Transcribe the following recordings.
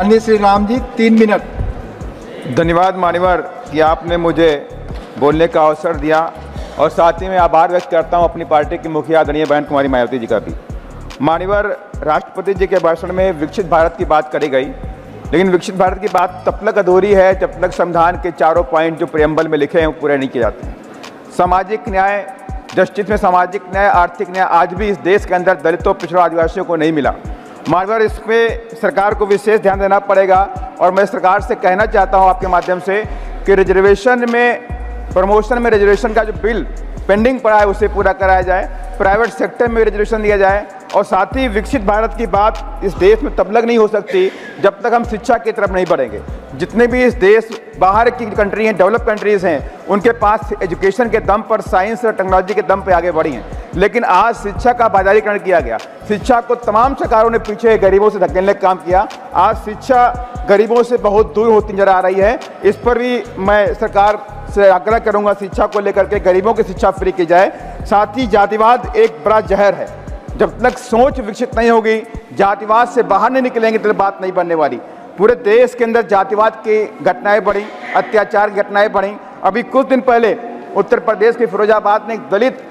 माननीय श्री राम जी 3 मिनट। धन्यवाद मान्यवर कि आपने मुझे बोलने का अवसर दिया और साथ ही मैं आभार व्यक्त करता हूं अपनी पार्टी की मुखिया आदरणीय बहन कुमारी मायावती जी का भी। मान्यवर राष्ट्रपति जी के भाषण में विकसित भारत की बात करी गई, लेकिन विकसित भारत की बात तब तक अधूरी है जब तक संविधान के चारों पॉइंट जो प्रियम्बल में लिखे हैं वो पूरे नहीं किए जाते हैं। सामाजिक न्याय, जस्टिस में सामाजिक न्याय, आर्थिक न्याय आज भी इस देश के अंदर दलितों, पिछड़ों, आदिवासियों को नहीं मिला। मान्यवर इस पर सरकार को विशेष ध्यान देना पड़ेगा और मैं सरकार से कहना चाहता हूं आपके माध्यम से कि रिजर्वेशन में, प्रमोशन में रिजर्वेशन का जो बिल पेंडिंग पड़ा है उसे पूरा कराया जाए, प्राइवेट सेक्टर में रिजर्वेशन दिया जाए और साथ ही विकसित भारत की बात इस देश में तब तक नहीं हो सकती जब तक हम शिक्षा की तरफ नहीं बढ़ेंगे। जितने भी इस देश बाहर की कंट्री हैं, डेवलप कंट्रीज़ हैं, उनके पास एजुकेशन के दम पर, साइंस और टेक्नोलॉजी के दम पर आगे बढ़ी हैं, लेकिन आज शिक्षा का बाजारीकरण किया गया। शिक्षा को तमाम सरकारों ने पीछे गरीबों से धकेलने का काम किया। आज शिक्षा गरीबों से बहुत दूर होती नजर आ रही है। इस पर भी मैं सरकार से आग्रह करूंगा शिक्षा को लेकर के गरीबों की शिक्षा फ्री की जाए। साथ ही जातिवाद एक बड़ा जहर है, जब तक सोच विकसित नहीं होगी, जातिवाद से बाहर नहीं निकलेंगे तो बात नहीं बनने वाली। पूरे देश के अंदर जातिवाद की घटनाएं बढ़ी, अत्याचार की घटनाएं बढ़ी। अभी कुछ दिन पहले उत्तर प्रदेश के फिरोजाबाद में एक दलित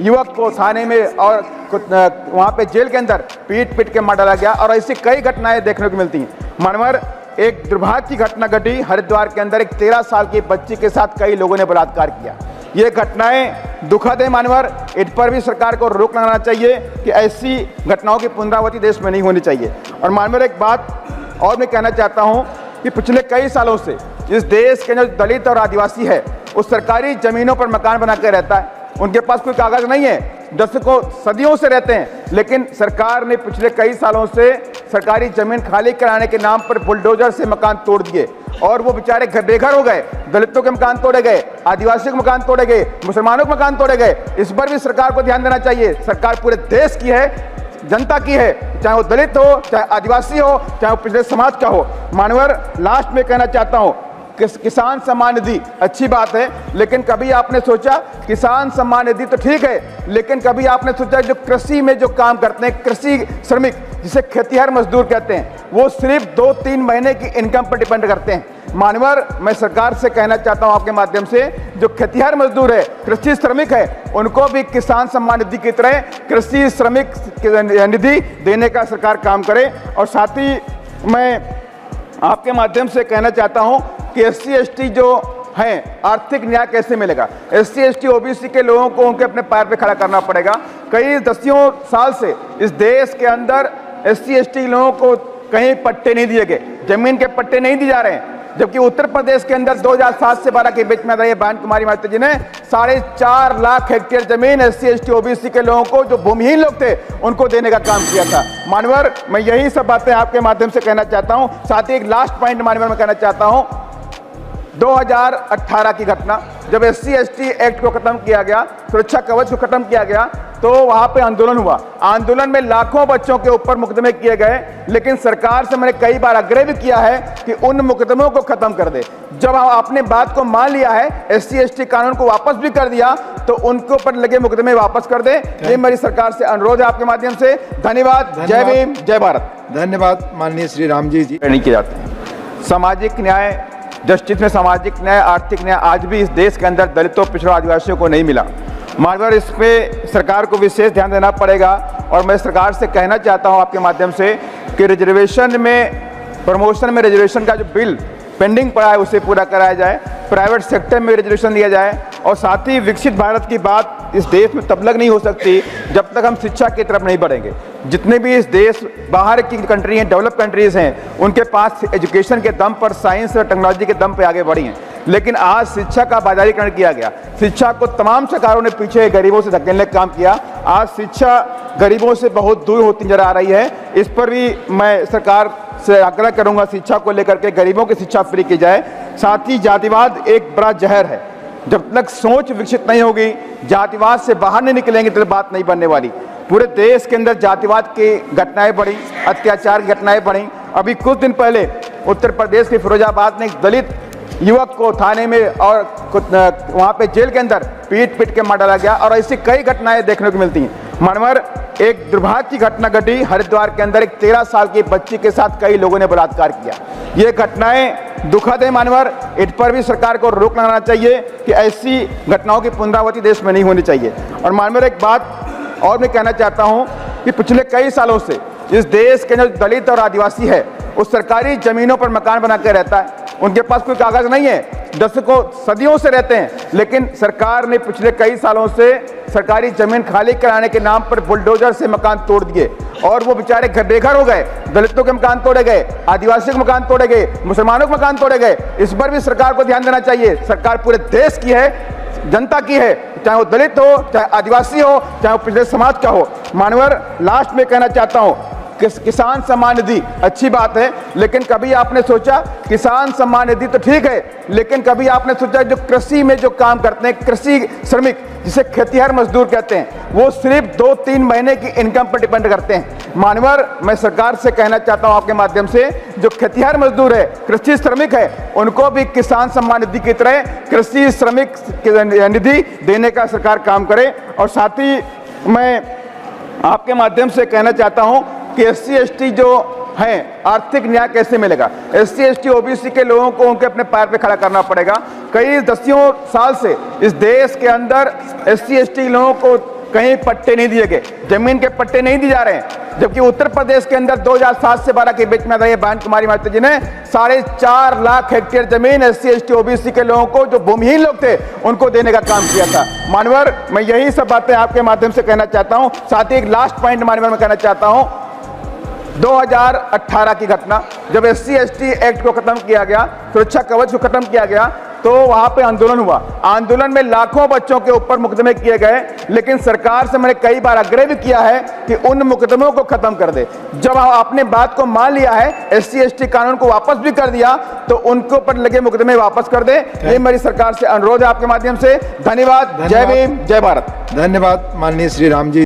युवक को थाने में और वहाँ पे जेल के अंदर पीट के मार डाला गया और ऐसी कई घटनाएं देखने को मिलती हैं। मानवर एक दुर्भाग्य की घटना घटी हरिद्वार के अंदर, एक 13 साल की बच्ची के साथ कई लोगों ने बलात्कार किया। ये घटनाएं दुखद है मानवर, इन पर भी सरकार को रोक लगाना चाहिए कि ऐसी घटनाओं की पुनरावृत्ति देश में नहीं होनी चाहिए। और मानवर एक बात और मैं कहना चाहता हूं कि पिछले कई सालों से इस देश के जो दलित और आदिवासी है वो सरकारी जमीनों पर मकान बना कर रहता है। उनके पास कोई कागज नहीं है, दशकों सदियों से रहते हैं, लेकिन सरकार ने पिछले कई सालों से सरकारी जमीन खाली कराने के नाम पर बुलडोजर से मकान तोड़ दिए और वो बेचारे घर बेघर हो गए। दलितों के मकान तोड़े गए, आदिवासियों के मकान तोड़े गए, मुसलमानों के मकान तोड़े गए। इस पर भी सरकार को ध्यान देना चाहिए। सरकार पूरे देश की है, जनता की है, चाहे वो दलित हो, चाहे आदिवासी हो, चाहे वो पिछड़े समाज का हो। मानवर लास्ट में कहना चाहता हूँ, किसान सम्मान निधि अच्छी बात है, लेकिन कभी आपने सोचा, किसान सम्मान निधि तो ठीक है, लेकिन कभी आपने सोचा जो कृषि में जो काम करते हैं, कृषि श्रमिक जिसे खेतिहर मजदूर कहते हैं, वो सिर्फ 2-3 महीने की इनकम पर डिपेंड करते हैं। मानवर मैं सरकार से कहना चाहता हूं आपके माध्यम से, जो खेतिहर मजदूर है, कृषि श्रमिक है, उनको भी किसान सम्मान निधि की तरह कृषि श्रमिक निधि देने का सरकार काम करे। और साथ ही मैं आपके माध्यम से कहना चाहता हूं कि SC/ST जो हैं, आर्थिक न्याय कैसे मिलेगा? SC/ST OBC के लोगों को उनके अपने पैर पे खड़ा करना पड़ेगा। कई दसियों साल से इस देश के अंदर SC/ST लोगों को कहीं पट्टे नहीं दिए गए, जमीन के पट्टे नहीं दिए जा रहे हैं, जबकि उत्तर प्रदेश के अंदर 2007 से 12 के बीच में बहन कुमारी मायावती जी ने 4.5 लाख हेक्टेयर जमीन SC/ST OBC के लोगों को, जो भूमिहीन लोग थे, उनको देने का काम किया था। मानवर मैं यही सब बातें आपके माध्यम से कहना चाहता हूं। साथ ही एक लास्ट पॉइंट मानवर मैं कहना चाहता हूं, 2018 की घटना, जब SC/ST एक्ट को खत्म किया गया, सुरक्षा कवच को खत्म किया गया, तो वहां पे आंदोलन हुआ। आंदोलन में लाखों बच्चों के ऊपर मुकदमे किए गए, लेकिन सरकार से मैंने कई बार आग्रह भी किया है कि उन मुकदमों को खत्म कर दे। जब आपने बात को मान लिया है, SC/ST कानून को वापस भी कर दिया, तो उनके ऊपर लगे मुकदमे वापस कर दे। ये मेरी सरकार से अनुरोध है आपके माध्यम से। धन्यवाद। जय भीम, जय भारत। धन्यवाद माननीय श्री राम जी। नहीं किए जाते हैं। सामाजिक न्याय, जस्टिस में सामाजिक न्याय, आर्थिक न्याय आज भी इस देश के अंदर दलितों, पिछड़ों, आदिवासियों को नहीं मिला। मानवर इस पे सरकार को विशेष ध्यान देना पड़ेगा और मैं सरकार से कहना चाहता हूं आपके माध्यम से कि रिजर्वेशन में, प्रमोशन में रिजर्वेशन का जो बिल पेंडिंग पड़ा है उसे पूरा कराया जाए, प्राइवेट सेक्टर में रिजर्वेशन दिया जाए और साथ ही विकसित भारत की बात इस देश में तब तक नहीं हो सकती जब तक हम शिक्षा की तरफ नहीं बढ़ेंगे। जितने भी इस देश बाहर की कंट्री हैं, डेवलप कंट्रीज़ हैं, उनके पास एजुकेशन के दम पर, साइंस और टेक्नोलॉजी के दम पर आगे बढ़ी हैं, लेकिन आज शिक्षा का बाजारीकरण किया गया। शिक्षा को तमाम सरकारों ने पीछे गरीबों से धकेलने का काम किया। आज शिक्षा गरीबों से बहुत दूर होती नजर आ रही है। इस पर भी मैं सरकार से आग्रह करूंगा शिक्षा को लेकर के गरीबों की शिक्षा फ्री की जाए। साथ ही जातिवाद एक बड़ा जहर है, जब तक सोच विकसित नहीं होगी, जातिवाद से बाहर नहीं निकलेंगे तो बात नहीं बनने वाली। पूरे देश के अंदर जातिवाद की घटनाएं बढ़ी, अत्याचार की घटनाएं बढ़ी। अभी कुछ दिन पहले उत्तर प्रदेश के फिरोजाबाद में एक दलित युवक को थाने में और वहाँ पे जेल के अंदर पीट के मार डाला गया और ऐसी कई घटनाएं देखने को मिलती हैं। मानवर एक दुर्भाग्य की घटना घटी हरिद्वार के अंदर। एक 13 साल की बच्ची के साथ कई लोगों ने बलात्कार किया। ये घटनाएं दुखद है मान्यवर, इन पर भी सरकार को रोक लगाना चाहिए कि ऐसी घटनाओं की पुनरावृत्ति देश में नहीं होनी चाहिए। और मान्यवर एक बात और मैं कहना चाहता हूं कि पिछले कई सालों से इस देश के जो दलित और आदिवासी है उस सरकारी जमीनों पर मकान बना कर रहता है। उनके पास कोई कागज नहीं है, दशकों सदियों से रहते हैं, लेकिन सरकार ने पिछले कई सालों से सरकारी जमीन खाली कराने के नाम पर बुलडोजर से मकान तोड़ दिए और वो बेचारे घर बेघर हो गए। दलितों के मकान तोड़े गए, आदिवासियों के मकान तोड़े गए, मुसलमानों के मकान तोड़े गए। इस पर भी सरकार को ध्यान देना चाहिए। सरकार पूरे देश की है, जनता की है, चाहे वो दलित हो, चाहे आदिवासी हो, चाहे वो पिछड़े समाज का हो। मानवर लास्ट में कहना चाहता हूं, किसान सम्मान निधि अच्छी बात है, लेकिन कभी आपने सोचा किसान सम्मान निधि तो ठीक है, लेकिन कभी आपने सोचा जो कृषि में जो काम करते हैं, कृषि श्रमिक जिसे खेतिहर मजदूर कहते हैं, वो सिर्फ 2-3 महीने की इनकम पर डिपेंड करते हैं। मानवर मैं सरकार से कहना चाहता हूं आपके माध्यम से, जो खेतिहर मजदूर है, कृषि श्रमिक है, उनको भी किसान सम्मान निधि की तरह कृषि श्रमिक निधि देने का सरकार काम करे। और साथ ही मैं आपके माध्यम से कहना चाहता हूं कि SC ST जो हैं आर्थिक न्याय कैसे मिलेगा। SC ST OBC के लोगों को उनके अपने पैर पे खड़ा करना पड़ेगा। कई दसियों साल से इस देश के अंदर SC ST लोगों को कहीं पट्टे नहीं दिए गए, जमीन के पट्टे नहीं दिए जा रहे हैं, जबकि उत्तर प्रदेश के अंदर 2007 से 12 के बीच में आदरणीय बहन कुमारी मायावती जी ने 4.5 लाख हेक्टेयर जमीन SC ST OBC के लोगों को, जो भूमिहीन लोग थे, उनको देने का काम किया था। मानवर मैं यही सब बातें आपके माध्यम से कहना चाहता हूं। साथ ही एक लास्ट पॉइंट मानवर मैं कहना चाहता हूं, 2018 की घटना, जब SC ST एक्ट को खत्म किया गया, सुरक्षा कवच को खत्म किया गया, तो वहां पे आंदोलन हुआ। आंदोलन में लाखों बच्चों के ऊपर मुकदमे किए गए, लेकिन सरकार से मैंने कई बार आग्रह भी किया है कि उन मुकदमों को खत्म कर दे। जब आपने बात को मान लिया है, SC ST कानून को वापस भी कर दिया, तो उनके ऊपर लगे मुकदमे वापस कर दे। ये मेरी सरकार से अनुरोध है आपके माध्यम से। धन्यवाद। जय भीम, जय भारत। धन्यवाद माननीय श्री राम जी।